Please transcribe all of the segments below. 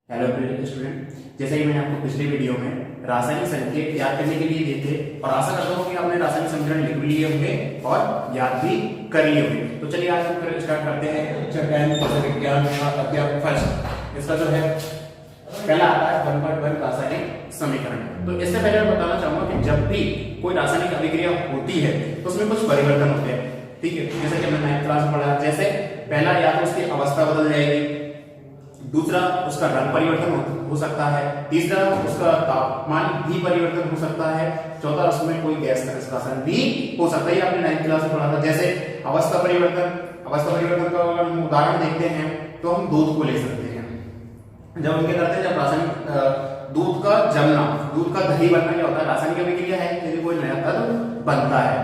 Hello student, जैसे कि मैंने आपको पिछले वीडियो में रासायनिक संकेत याद करने के लिए दिए थे और आशा करता हूँ कि आपने रासायनिक समीकरण लिख भी लिए होंगे और याद भी कर लिए होंगे। तो चलिए आज हम स्टार्ट करते हैं कक्षा 10 जैसे विज्ञान अध्याय फर्स्ट। इसका जो है पहला आता है 1.1 रासायनिक समीकरण। तो इससे पहले मैं बताना चाहूंगा कि जब भी कोई रासायनिक अभिक्रिया होती है तो उसमें कुछ परिवर्तन होते हैं, ठीक है। जैसे कि हमने 9th क्लास में पढ़ा, जैसे पहला या तो उसकी अवस्था बदल जाएगी, दूसरा उसका रंग परिवर्तन हो सकता है, तीसरा उसका तापमान भी परिवर्तन हो सकता है, चौथा उसमें कोई गैस का निष्कासन भी हो सकता है। आपने 9th क्लास में पढ़ा था। जैसे अवस्था परिवर्तन का अगर हम उदाहरण देखते हैं तो हम दूध को ले सकते हैं। जब हम क्या करते हैं, जब रासायनिक दूध का जमना, दूध का दही बनना क्या होता है, रासायनिक अभिक्रिया है, यदि कोई नया तत्व बनता है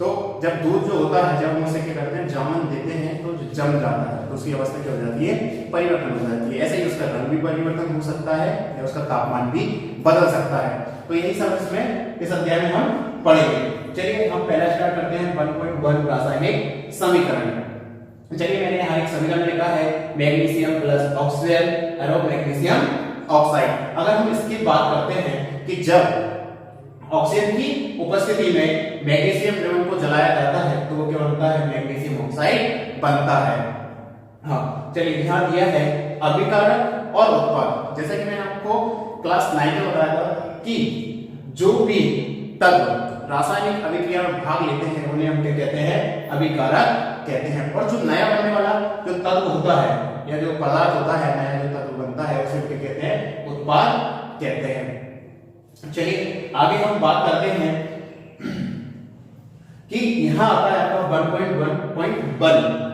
तो जब दूध जो होता है, जब हम उसे क्या करते हैं, जामन देते हैं तो जम जाता है, तो उसकी अवस्था क्या हो जाती है, परिवर्तन हो जाती है। ऐसे ही उसका रंग भी परिवर्तन हो सकता है या उसका तापमान भी बदल सकता है। तो यही सब इसमें इस अध्याय में हम पढ़ेंगे। चलिए हम पहला स्टार्ट करते हैं 1.1 रासायनिक समीकरण। चलिए मैंने यहाँ एक समीकरण लिखा है, मैग्नीशियम प्लस ऑक्सीजन और मैग्नीशियम ऑक्साइड। अगर हम इसकी बात करते हैं कि जब ऑक्सीजन की उपस्थिति में मैग्नीशियम द्रव्य को जलाया जाता है तो वो क्या बनता है, मैग्नीशियम ऑक्साइड बनता है। हाँ, चलिए ध्यान दिया है अभिकारक और उत्पाद। जैसा कि मैंने आपको क्लास 9 में बताया था कि जो भी तत्व रासायनिक अभिक्रिया में भाग लेते हैं उन्हें हम क्या कहते हैं, अभिकारक कहते हैं। और जो नया बनने वाला जो तत्व होता है या जो पदार्थ होता है, नया जो तत्व बनता है उसे क्या कहते हैं, उत्पाद कहते हैं। चलिए आगे हम बात करते हैं कि यहां आता है आपका 1.1.1।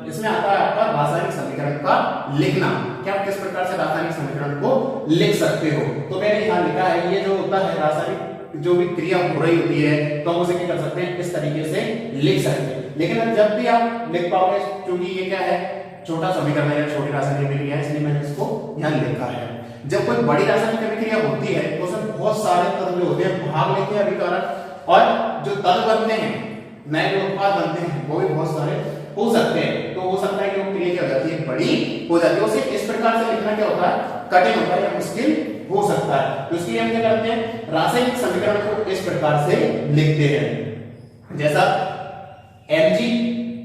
इसमें आता है आपका रासायनिक समीकरण का लिखना, क्या आप किस प्रकार से रासायनिक समीकरण को लिख सकते हो। तो मैंने यहां लिखा है, ये जो होता है रासायनिक जो भी क्रिया हो रही होती है तो हम उसे क्या कर सकते हैं, इस तरीके से लिख सकते हैं। लेकिन जब भी आप लिख पाओगे, क्योंकि ये क्या है, छोटा समीकरण है या छोटी रासायनिक अभिक्रिया है, इसलिए मैंने इसको यहां लिखा है। जब कोई बड़ी रासायनिक अभिक्रिया होती है तो उसमें बहुत सारे तत्व जो होते हैं भाग लेते हैं अभिकारक, और जो तत्व बनते हैं, नए जो उत्पाद बनते हैं वो भी बहुत सारे हो सकते हैं। तो हो सकता है कि वो क्रिया क्या हो जाती है, बड़ी हो जाती है। उसे इस प्रकार से लिखना क्या होता है, कठिन होता है या मुश्किल हो सकता है। तो इसके लिए हम क्या करते हैं, रासायनिक समीकरण को इस प्रकार से लिखते हैं, जैसा Mg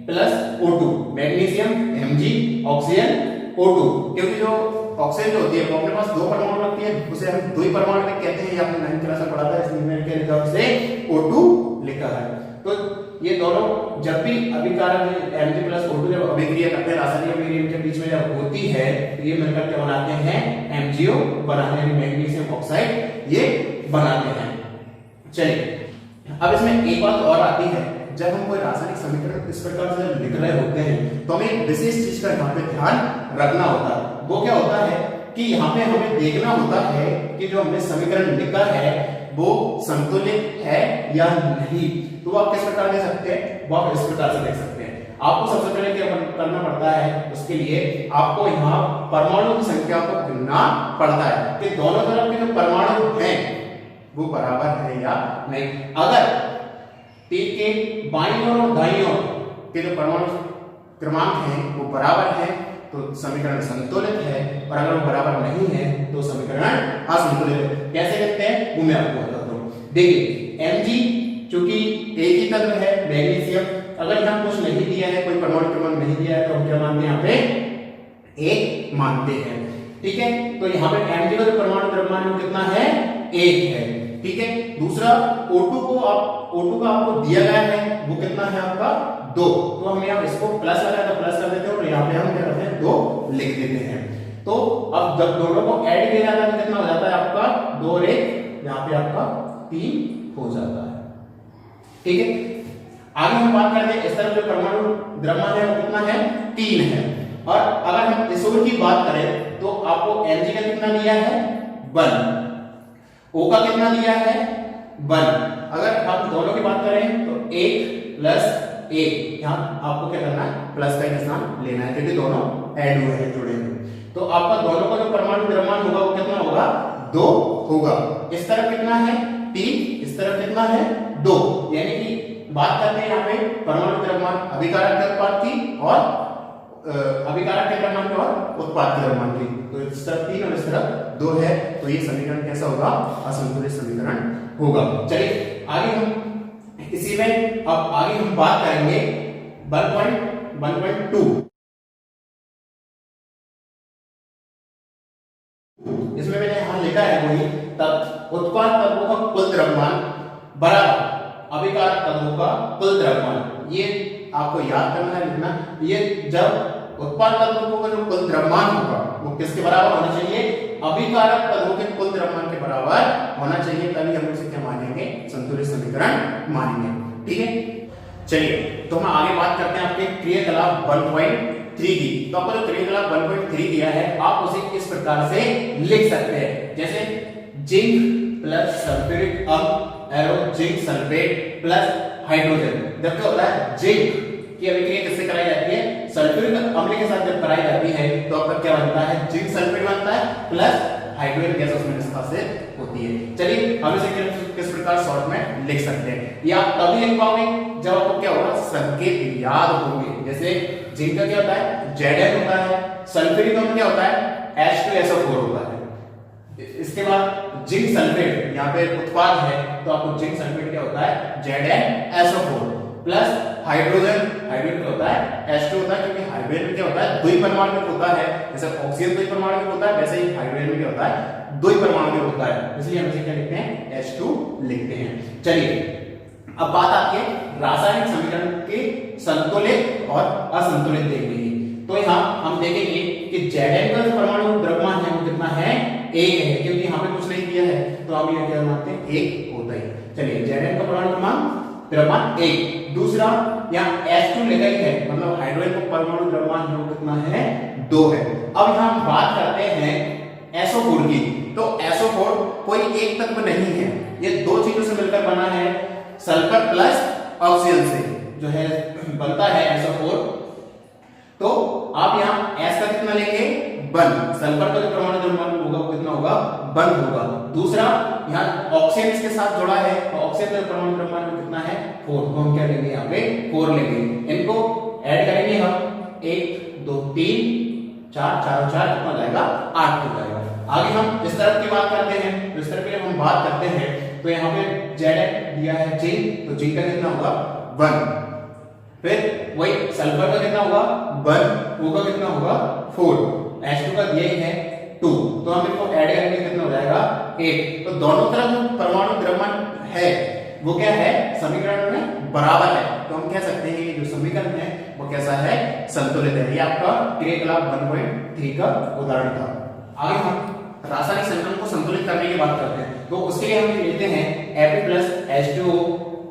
plus O2, magnesium Mg, oxygen O2। क्योंकि जो ऑक्सीजन जो होती है वो अपने पास दो परमाणु रखती है, उसे हम द्वि परमाणु में कहते हैं। ये आपने 9th क्लास में पढ़ा था, इसलिए मैंने क्या लिखा है, उसे O2 लिखा है। तो ये दोनों जब भी अभिकारक Mg प्लस O2 जब अभिक्रिया करते हैं, रासायनिक अभिक्रिया के बीच में जब होती है तो ये मिलकर क्या बनाते हैं, MgO बनाते हैं, मैग्नीशियम ऑक्साइड ये बनाते हैं। चलिए अब इसमें एक बात और आती है, जब हम कोई रासायनिक समीकरण इस प्रकार से लिख रहे होते हैं तो हमें एक विशेष चीज का यहाँ पे ध्यान रखना होता है। वो क्या होता है कि यहाँ पे हमें देखना होता है कि जो हमने समीकरण लिखा है वो संतुलित है या नहीं। तो आप किस प्रकार दे सकते हैं, वो आप इस प्रकार से देख सकते हैं। आपको सबसे पहले क्या करना पड़ता है, उसके लिए आपको यहाँ परमाणु की संख्या को गिनना पड़ता है कि दोनों तरफ के जो परमाणु हैं वो बराबर है या नहीं। अगर तीर के बाईं ओर और दाईं ओर के जो परमाणु क्रमांक हैं वो बराबर है तो समीकरण संतुलित है, और अगर वो बराबर नहीं है तो समीकरण असंतुलित है। कैसे लिखते हैं वो मैं आपको बताता हूँ। देखिए Mg चूंकि एक ही तत्व है, मैग्नीशियम, अगर यहाँ कुछ नहीं दिया है, कोई परमाणु क्रमांक नहीं दिया है तो हम क्या मानते हैं, यहाँ पे एक मानते हैं, ठीक है। तो यहाँ पे Mg का जो परमाणु द्रव्यमान कितना है, एक है, ठीक है। दूसरा O2 का आपको दिया गया है, वो कितना है आपका, 2। तो हम यहाँ इसको प्लस लगा तो प्लस कर देते हैं और यहाँ पे हम क्या करते हैं, 2 लिख देते हैं। तो अब जब दोनों को ऐड किया जाता है तो कितना हो जाता है आपका, 2 और 1, यहाँ पे आपका 3 हो जाता है, ठीक है। आगे हम बात करते हैं, इस तरफ जो परमाणु द्रव्यमान है वो कितना है, 3 है। और अगर हम इस ओर की बात करें तो आपको Mg का कितना दिया है, 1, O का कितना दिया है, 1। अगर हम दोनों की बात करें तो 1 प्लस 1, यहाँ आपको क्या करना है, प्लस का निशान लेना है क्योंकि दोनों ऐड हुए हैं, जुड़े हुए। तो आपका दोनों का जो परमाणु द्रव्यमान होगा वो कितना होगा, 2 होगा। इस तरफ कितना है, 3, इस तरफ कितना है, 2। यानी कि बात करते हैं यहाँ पे परमाणु द्रव्यमान अभिकारक उत्पाद की और अभिकारक के द्रव्यमान की और उत्पाद के द्रव्यमान की। तो इस तरफ 3 और इस तरफ 2 है, तो ये समीकरण कैसा होगा? असंतुलित समीकरण होगा। चलिए आगे हम इसी में अब आगे हम बात करेंगे 1.1.2। इसमें मैंने यहां लिखा है वही तब उत्पाद तत्वों का कुल द्रव्यमान बराबर अभिकारक तत्वों का कुल द्रव्यमान। ये आपको याद करना है, लिखना। ये जब उत्पाद तत्वों का जो कुल द्रव्यमान होगा वो किसके बराबर होना चाहिए? अभिकारक तत्वों के कुल द्रव्यमान के बराबर होना चाहिए, तभी हम इसे क्या मानेंगे? संतुलित समीकरण मानेंगे। ठीक है, चलिए तो हम आगे बात करते हैं आपके क्रियाकलाप 1.3 की। तो आपको जो क्रियाकलाप 1.3 दिया है आप उसे इस प्रकार से लिख सकते हैं, जैसे जिंक प्लस सल्फ्यूरिक अम्ल arrow zinc sulphate plus hydrogen. जब क्या होता है? जिंक की अभिक्रिया किससे कराई जाती है? सल्फ्यूरिक अम्ल के साथ जब कराई जाती है तो आपका क्या बनता है? जिंक सल्फेट बनता है प्लस हाइड्रोजन गैस उसमें निष्कासित होती है। चलिए हम इसे किस प्रकार शॉर्ट में लिख सकते हैं? ये आप तभी लिख पाओगे जब आपको क्या होगा? संकेत याद होंगे। जैसे जिंक का क्या होता है? Zn होता है। सल्फ्यूरिक अम्ल क्या होता है? H2SO4 होता है। इसके बाद जिंक सल्फेट यहाँ पे उत्पाद है तो आपको जिंक सल्फेट क्या होता है? ZnSO4 प्लस हाइड्रोजन क्या होता है? H2 होता है, क्योंकि हाइड्रोजन क्या होता है? द्विपरमाणुक होता है। जैसे ऑक्सीजन द्विपरमाणुक होता है वैसे ही हाइड्रोजन भी क्या होता है? द्विपरमाणुक होता है, इसलिए हम इसे क्या लिखते हैं? H2 लिखते हैं। चलिए अब बात आती है रासायनिक समीकरण के संतुलित और असंतुलित देखने की। तो यहाँ हम देखेंगे कि Zn का जो परमाणु द्रव्यमान है वो कितना है? 1 है, क्योंकि यहाँ पे कुछ नहीं दिया है तो हम ये क्या मानते हैं? 1 होता है। चलिए Zn का परमाणु द्रव्यमान 1। दूसरा यहाँ H2 लेगा ही है, मतलब हाइड्रोजन का परमाणु द्रव्यमान है वो कितना है? 2 है। अब यहाँ हम बात करते हैं SO4 की। तो SO4 कोई एक तत्व नहीं है, ये दो चीजों से मिलकर बना है। सल्फर प्लस ऑक्सीजन से जो है बनता है SO4। तो आप यहाँ S का कितना लेंगे? 1। सल्फर का जो परमाणु द्रव्यमान होगा वो कितना होगा? 1 होगा। दूसरा यहाँ ऑक्सीजन इसके साथ जुड़ा है तो ऑक्सीजन का परमाणु द्रव्यमान कितना है? 4। तो हम क्या लेंगे? यहाँ पे 4 लेंगे। इनको ऐड करेंगे हम 1 2 3 4 4 4 कितना हो जाएगा? 8 हो जाएगा। आगे हम इस तरफ की बात करते हैं। तो इस तरफ की जब हम बात करते हैं तो यहाँ पे Zn दिया है जिंक, तो जिंक का कितना होगा? 1। फिर वही सल्फर का कितना होगा? 1। O का कितना होगा? 4। H2 का दिया ही है 2, तो हम इनको ऐड करेंगे कितना हो जाएगा? 8। तो दोनों तरफ जो परमाणु द्रव्यमान है वो क्या है? समीकरण में बराबर है। तो हम कह सकते हैं कि जो समीकरण है वो कैसा है? संतुलित है। ये आपका क्रियाकलाप 1.3 का उदाहरण था। आगे हम रासायनिक समीकरण को संतुलित करने की बात करते हैं। तो उसके लिए हम लेते हैं Fe plus H2O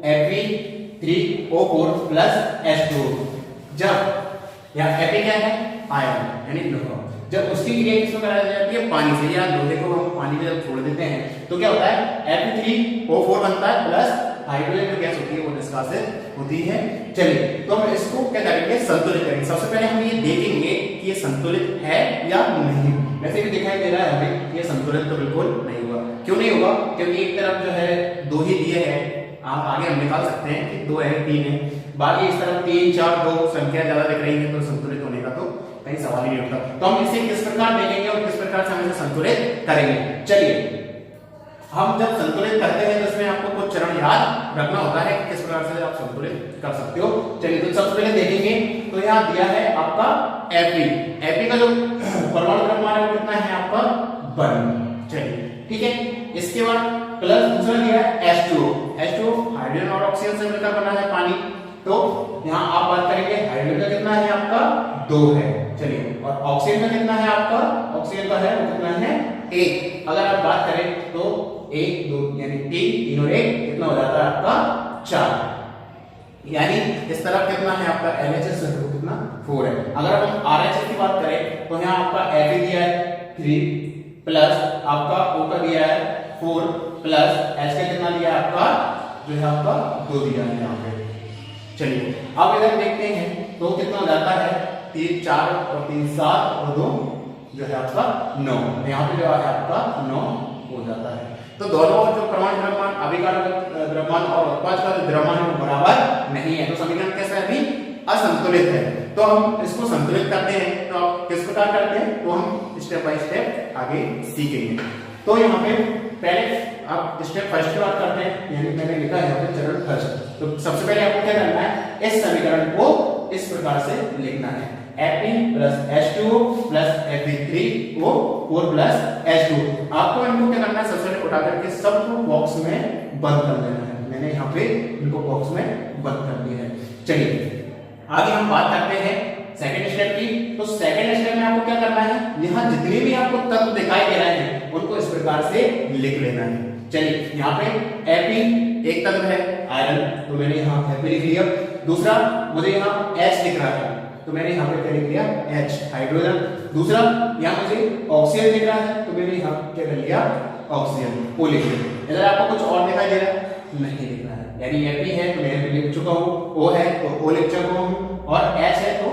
Fe3O4 plus H2O। जब यहाँ Fe क्या है? आयन यानी लोहा। जब उसकी क्रिया किसमें कराई जाती है? पानी से। या लोहे को हम पानी में जब छोड़ देते हैं तो क्या होता है? Fe3O4 बनता है प्लस हाइड्रोजन जो गैस होती है वो निष्कासित होती है। चलिए तो हम इसको क्या करेंगे? संतुलित करेंगे। सबसे पहले हम ये देखेंगे कि ये संतुलित है या नहीं। वैसे भी दिखाई दे रहा है हमें ये संतुलित तो बिल्कुल नहीं होगा। क्यों नहीं होगा? क्योंकि एक तरफ जो है 2 ही दिए हैं, आप आगे हम निकाल सकते हैं कि 2 है 3 है, बाकी इस तरफ 3 4 2 संख्या ज्यादा दिख रही है तो संतुलित होने का तो कहीं सवाल ही नहीं उठता। तो हम इसे किस प्रकार देखेंगे और किस प्रकार से हम इसे संतुलित करेंगे। चलिए हम जब संतुलित करते हैं तो इसमें आपको कुछ चरण याद रखना होता है किस प्रकार से आप संतुलित कर सकते हो। चलिए तो सबसे पहले देखेंगे तो यहाँ दिया है आपका Fe का जो परमाणु द्रव्यमान है वो कितना है आपका? 1। चलिए ठीक है। इसके बाद प्लस दूसरा दिया है H2O हाइड्रोजन और ऑक्सीजन से मिलकर बना है पानी। तो यहाँ आप बात करेंगे हाइड्रोजन का कितना है आपका? 2 है। चलिए और ऑक्सीजन का कितना है आपका? ऑक्सीजन का है वो कितना है? 1। अगर आप बात करें तो 1 2 यानी 3 और 1 कितना हो जाता है आपका? 4। यानी इस तरफ कितना है आपका? LHS है कितना? 4 है। अगर हम RHS की बात करें तो यहाँ आपका Fe दिया है 3 प्लस आपका O का दिया है 4 प्लस H का कितना दिया है आपका? जो है आपका 2 दिया है यहाँ पे। चलिए अब इधर देखते हैं तो कितना हो जाता है? 3 4 और 3 7 और 2 जो है आपका 9। यहाँ पे जो है आपका 9 हो जाता है। तो दोनों जो परमाणु द्रव्यमान अभिकारक द्रव्यमान और उत्पाद का द्रव्यमान है वो बराबर नहीं है। तो समीकरण कैसा है? अभी असंतुलित है। तो हम इसको संतुलित करते हैं, तो आप किस प्रकार करते हैं तो हम स्टेप बाय स्टेप आगे सीखेंगे। तो यहाँ पे पहले आप स्टेप फर्स्ट की बात करते हैं, यानी मैंने लिखा है यहाँ पे चरण फर्स्ट। तो सबसे पहले आपको क्या करना है, इस समीकरण को इस प्रकार से लिखना है, Fe plus H2O plus Fe3O4 plus H2। आपको इनको क्या करना है, सबसे पहले उठा करके सबको बॉक्स में बंद कर देना है। मैंने यहाँ पे इनको बॉक्स में बंद कर दिया है। चलिए आगे हम बात करते हैं सेकंड स्टेप की। तो सेकंड स्टेप में आपको क्या करना है, यहाँ जितने भी आपको तत्व दिखाई दे रहे हैं उनको इस प्रकार से लिख लेना है। चलिए यहाँ पे Fe एक तत्व है आयरन, तो मैंने यहाँ Fe लिख लिया। दूसरा मुझे यहाँ H दिख रहा है, तो मैंने यहाँ पे क्या लिख लिया, H हाइड्रोजन। दूसरा यहाँ मुझे ऑक्सीजन दिख रहा है, तो मैंने यहाँ क्या कर लिया, ऑक्सीजन O लिख लिया। इधर आपको कुछ और दिखाई दे रहा है, नहीं दिख रहा है, यानी Fe है तो मैं लिख चुका हूँ, O है तो O लिख चुका हूँ, और H है तो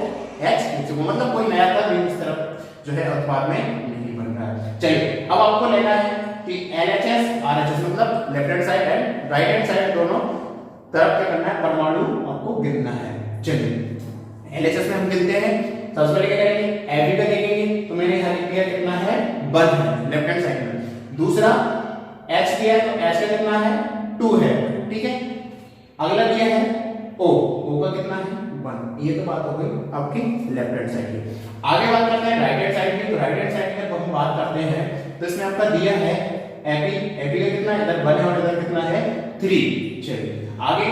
H लिख चुका हूँ। मतलब कोई नया तत्व इस तरफ जो है उत्पाद में नहीं बन रहा है। चलिए अब आपको लेना है कि LHS RHS मतलब left hand side and right hand side दोनों तरफ क्या करना है, परमाणु आपको गिनना है। चलिए LHS में हम गिनते हैं। सबसे पहले क्या करेंगे, Fe का देखेंगे, तो मैंने यहाँ लिख दिया कितना है, 1 है लेफ्ट हैंड साइड में। दूसरा H दिया है तो H का कितना है, 2 है, ठीक है। अगला दिया है O का कितना है, 1। ये तो बात हो गई आपकी लेफ्ट हैंड साइड की। आगे बात करते हैं राइट हैंड साइड की। तो राइट हैंड साइड में हम बात करते हैं, तो इसमें आपका दिया है Fe का कितना है, इधर 1 है और इधर कितना है, 3। चलिए आगे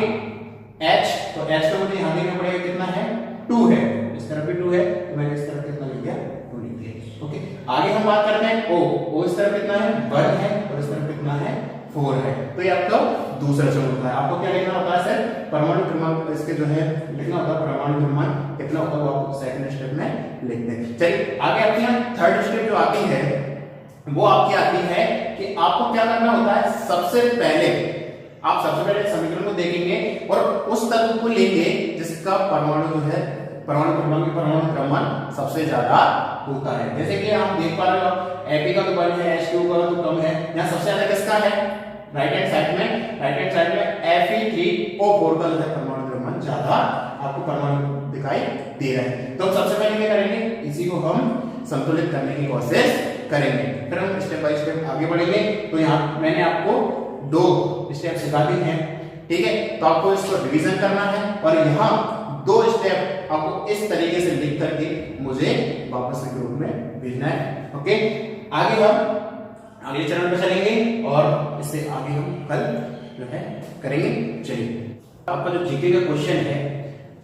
H, तो H का मुझे यहाँ देना पड़ेगा, कितना है, 2 है, इस तरफ भी 2 है, तो मैंने इस तरफ कितना लिख दिया, 2 लिख दिया। ओके आगे हम बात करते हैं O इस तरफ कितना है, 1 है, और इस तरफ कितना है, 4 है। तो ये आपका दूसरा चरण होता है। आपको क्या लिखना होता है सर, परमाणु क्रमांक इसके जो है लिखना होता है, परमाणु क्रमांक कितना होता है वो आपको सेकंड स्टेप में लिख दें। चलिए आगे आपके यहाँ थर्ड स्टेप जो आती है वो आपकी आती है कि आपको क्या करना होता है, सबसे पहले समीकरण को देखेंगे और उस तत्व को लेंगे जिसका परमाणु जो है परमाणु क्रमांक सबसे ज्यादा होता है। जैसे कि आप देख पा रहे हो, Fe का तो 1 है, H2O का तो कम है, यहाँ सबसे ज्यादा किसका है, राइट हैंड साइड में Fe3O4 का जो है परमाणु क्रमांक ज्यादा आपको परमाणु दिखाई दे रहा है। तो सबसे पहले क्या करेंगे, इसी को हम संतुलित करने की कोशिश करेंगे, फिर हम स्टेप बाय स्टेप आगे बढ़ेंगे। तो यहाँ मैंने आपको 2 स्टेप सिखा दिए हैं, ठीक है। तो आपको इसको रिवीजन करना है और यहाँ 2 स्टेप आपको इस तरीके से लिख करके मुझे वापस के रूप में भेजना है। ओके आगे हम अगले चरण पे चलेंगे और इससे आगे हम कल जो है करेंगे। चलिए आपका जो जीके का क्वेश्चन है,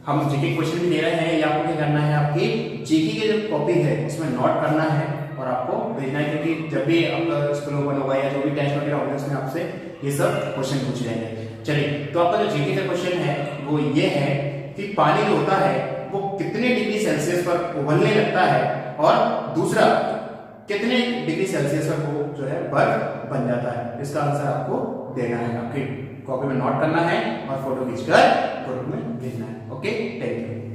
हम जीके क्वेश्चन भी दे रहे हैं, ये आपको क्या करना है, आपकी जीके की जो कॉपी है उसमें नोट करना है और आपको भेजना है, क्योंकि जब भी आपका स्कूल ओपन होगा या जो भी टेस्ट वगैरह होगा उसमें आपसे ये सब क्वेश्चन पूछे जाएंगे। चलिए तो आपका जो जीके का क्वेश्चन है वो ये है कि पानी जो होता है वो कितने डिग्री सेल्सियस पर उबलने लगता है, और दूसरा कितने डिग्री सेल्सियस पर वो जो है बर्फ बन जाता है। इसका आंसर आपको देना है, आपकी कॉपी में नोट करना है और फोटो खींचकर ग्रुप में भेजना है। Okay thank you.